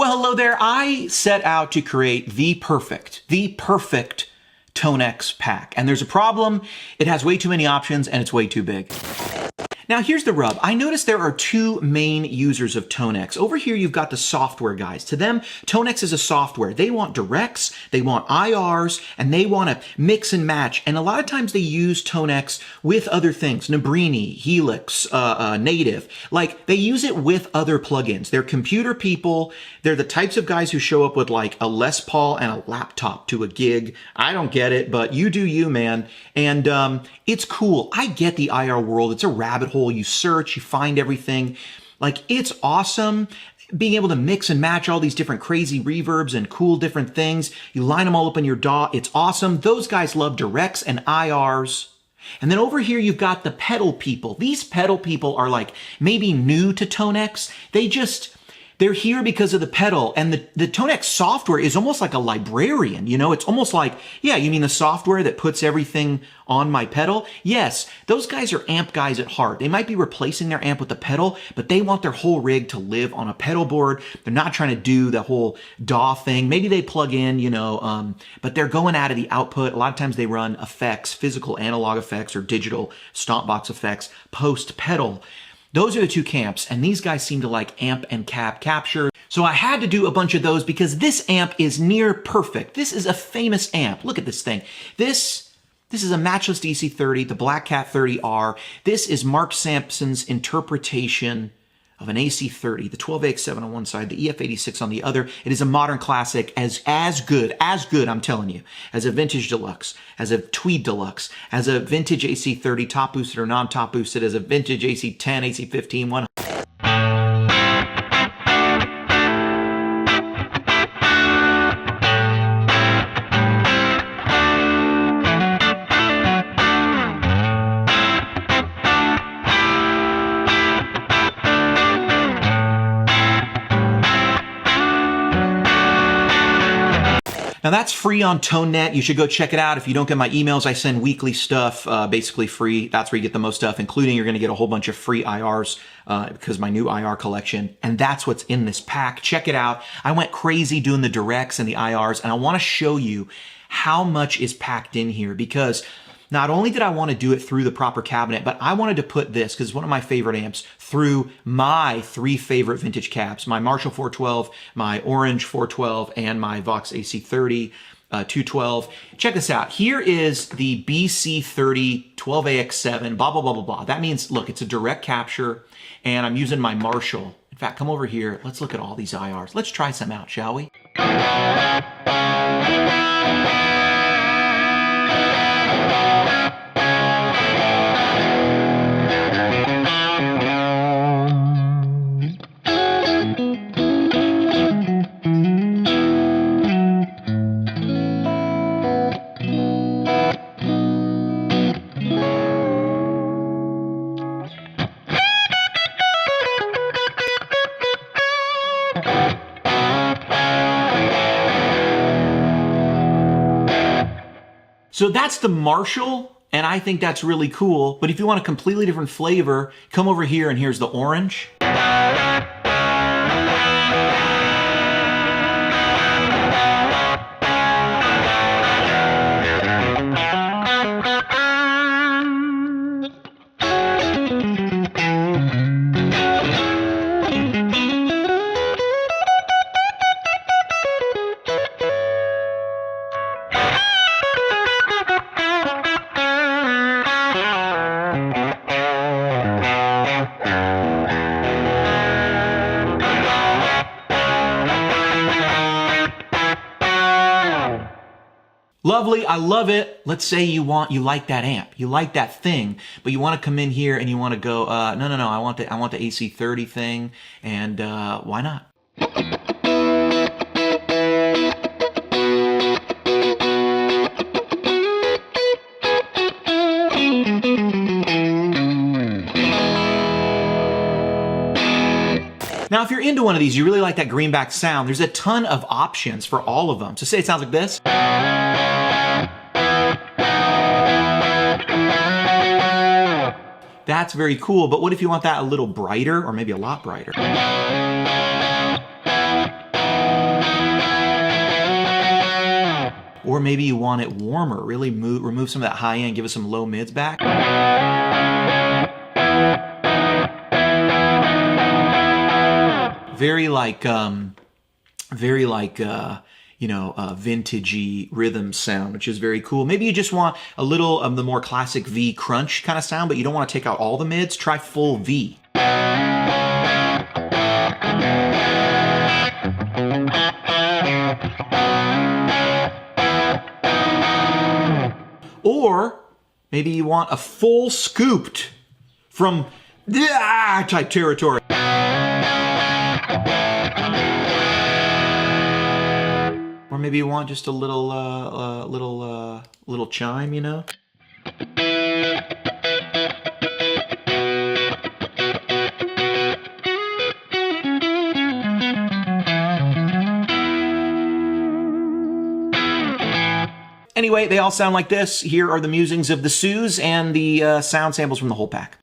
Well, hello there. I set out to create the perfect ToneX pack. And there's a problem. It has way too many options and it's way too big. Now here's the rub. I noticed there are two main users of ToneX. Over here you've got the software guys. To them, ToneX is a software. They want directs, they want IRs, and they want to mix and match. And a lot of times they use ToneX with other things. Nabrini, Helix, Native. Like, they use it with other plugins. They're computer people. They're the types of guys who show up with like a Les Paul and a laptop to a gig. I don't get it, but you do you, man. And it's cool. I get the IR world. It's a rabbit hole. You search, you find everything. Like, it's awesome being able to mix and match all these different crazy reverbs and cool different things. You line them all up in your DAW. It's awesome. Those guys love directs and IRs. And then over here, you've got the pedal people. These pedal people are like maybe new to ToneX. They're here because of the pedal, and the ToneX software is almost like a librarian, you know? It's almost like, yeah, you mean the software that puts everything on my pedal? Yes, those guys are amp guys at heart. They might be replacing their amp with the pedal, but they want their whole rig to live on a pedal board. They're not trying to do the whole DAW thing. Maybe they plug in, you know, but they're going out of the output. A lot of times they run effects, physical analog effects or digital stomp box effects post pedal. Those are the two camps, and these guys seem to like Amp+Cab capture. So I had to do a bunch of those because this amp is near perfect. This is a famous amp. Look at this thing. This is a Matchless DC30, the Black Cat 30R. This is Mark Sampson's interpretation of an AC30, the 12AX7 on one side, the EF86 on the other. It is a modern classic, as good, I'm telling you, as a vintage deluxe, as a tweed deluxe, as a vintage AC30, top boosted or non-top boosted, as a vintage AC10, AC15, 100. Now that's free on ToneNet. You should go check it out. If you don't get my emails, I send weekly stuff, basically free. That's where you get the most stuff, including you're going to get a whole bunch of free IRs because my new IR collection. And that's what's in this pack. Check it out. I went crazy doing the directs and the IRs, and I want to show you how much is packed in here because not only did I want to do it through the proper cabinet, but I wanted to put this, because it's one of my favorite amps, through my three favorite vintage cabs, my Marshall 412, my Orange 412, and my Vox AC30 212. Check this out. Here is the BC30 12AX7, blah, blah, blah, blah, blah. That means, look, it's a direct capture, and I'm using my Marshall. In fact, come over here. Let's look at all these IRs. Let's try some out, shall we? So that's the Marshall, and I think that's really cool. But if you want a completely different flavor, come over here and here's the Orange. Lovely, I love it. Let's say you like that amp, you like that thing, but you want to come in here and you want to go, no, I want the AC30 thing, and why not? Now, if you're into one of these, you really like that greenback sound, there's a ton of options for all of them. So say it sounds like this. That's very cool, but what if you want that a little brighter, or maybe a lot brighter? Or maybe you want it warmer, really remove some of that high end, give us some low mids back. Very like, you know, vintagey rhythm sound, which is very cool. Maybe you just want a little of the more classic V crunch kind of sound, but you don't want to take out all the mids. Try full V. Or maybe you want a full scooped from type territory. Or maybe you want just a little, little chime, you know? Anyway, they all sound like this. Here are the musings of the Sues and the sound samples from the whole pack.